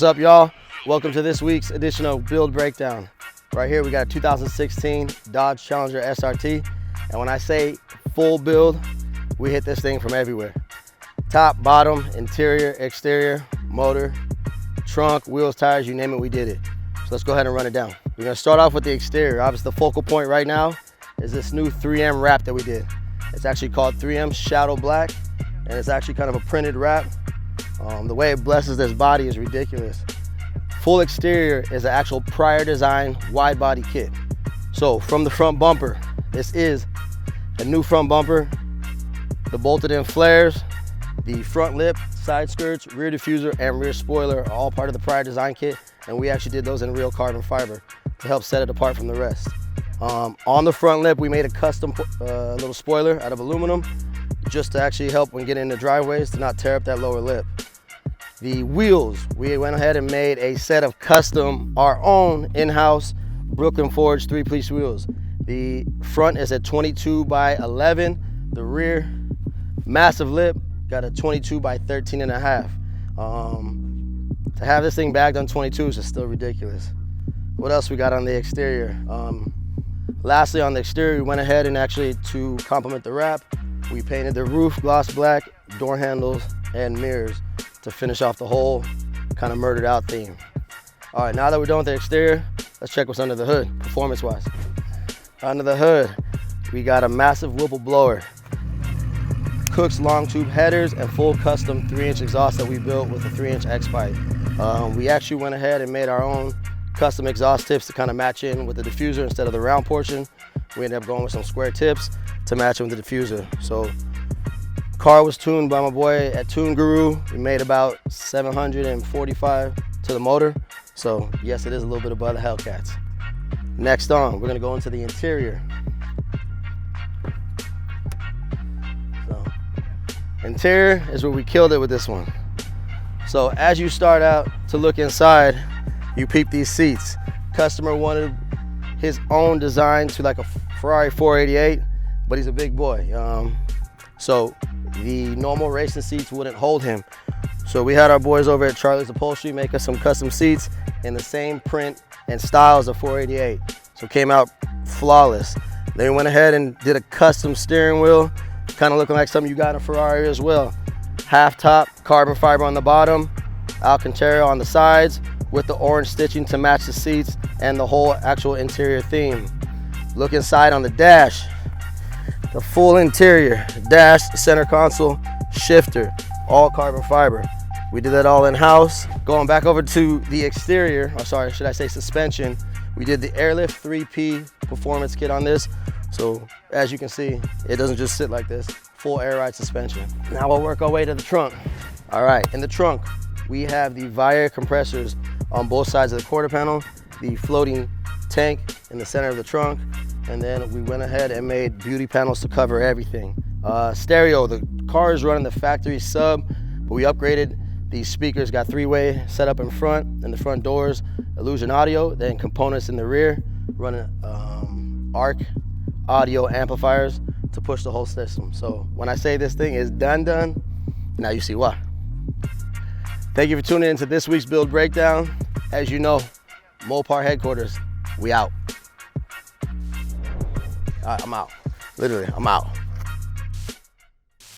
What's up, y'all? Welcome to this week's edition of Build Breakdown. Right here we got a 2016 Dodge Challenger SRT, and when I say full build, we hit this thing from everywhere. Top, bottom, interior, exterior, motor, trunk, wheels, tires, you name it, we did it. So let's go ahead and run it down. We're gonna start off with the exterior. Obviously the focal point right now is this new 3M wrap that we did. It's actually called 3M Shadow Black, and it's actually kind of a printed wrap. The way it blesses this body is ridiculous. Full exterior is an actual prior design wide body kit. So from the front bumper, this is a new front bumper, the bolted in flares, the front lip, side skirts, rear diffuser, and rear spoiler are all part of the prior design kit, and we actually did those in real carbon fiber to help set it apart from the rest. On the front lip, we made a custom little spoiler out of aluminum just to actually help when getting in the driveways to not tear up that lower lip. The wheels, we went ahead and made a set of custom, our own in-house Brooklyn Forged 3-piece wheels. The front is at 22 by 11. The rear, massive lip, got a 22 by 13 and a half. To have this thing bagged on 22 is just still ridiculous. What else we got on the exterior? Lastly, on the exterior, we went ahead and actually, to complement the wrap, we painted the roof gloss black, door handles, and mirrors to finish off the whole kind of murdered out theme. All right, now that we're done with the exterior, let's check what's under the hood, performance-wise. Under the hood, we got a massive Whipple blower, Cook's long tube headers, and full custom 3-inch exhaust that we built with a 3-inch X pipe. We actually went ahead and made our own custom exhaust tips to kind of match in with the diffuser instead of the round portion. We ended up going with some square tips to match in with the diffuser. So, car was tuned by my boy at Tune Guru. We made about 745 to the motor. So yes, it is a little bit above the Hellcats. Next on, we're gonna go into the interior. So, interior is where we killed it with this one. So as you start out to look inside, you peep these seats. Customer wanted his own design to like a Ferrari 488, but he's a big boy. So the normal racing seats wouldn't hold him. So we had our boys over at Charlie's Upholstery make us some custom seats in the same print and style as a 488. So it came out flawless. They went ahead and did a custom steering wheel, kind of looking like something you got in a Ferrari as well. Half top, carbon fiber on the bottom, Alcantara on the sides, with the orange stitching to match the seats and the whole actual interior theme. Look inside on the dash. The full interior, dash, center console, shifter, all carbon fiber. We did that all in-house. Going back over to the exterior, or sorry, should I say suspension, we did the Airlift 3P performance kit on this. So as you can see, it doesn't just sit like this, full air ride suspension. Now we'll work our way to the trunk. All right, in the trunk, we have the Vire compressors on both sides of the quarter panel, the floating tank in the center of the trunk, and then we went ahead and made beauty panels to cover everything. Stereo, the car is running the factory sub, but we upgraded. These speakers got 3-way set up in front, and the front doors, Illusion Audio, then components in the rear, running ARC audio amplifiers to push the whole system. So when I say this thing is done, now you see why. Thank you for tuning in to this week's Build Breakdown. As you know, Mopar headquarters, we out. All right, I'm out. Literally, I'm out.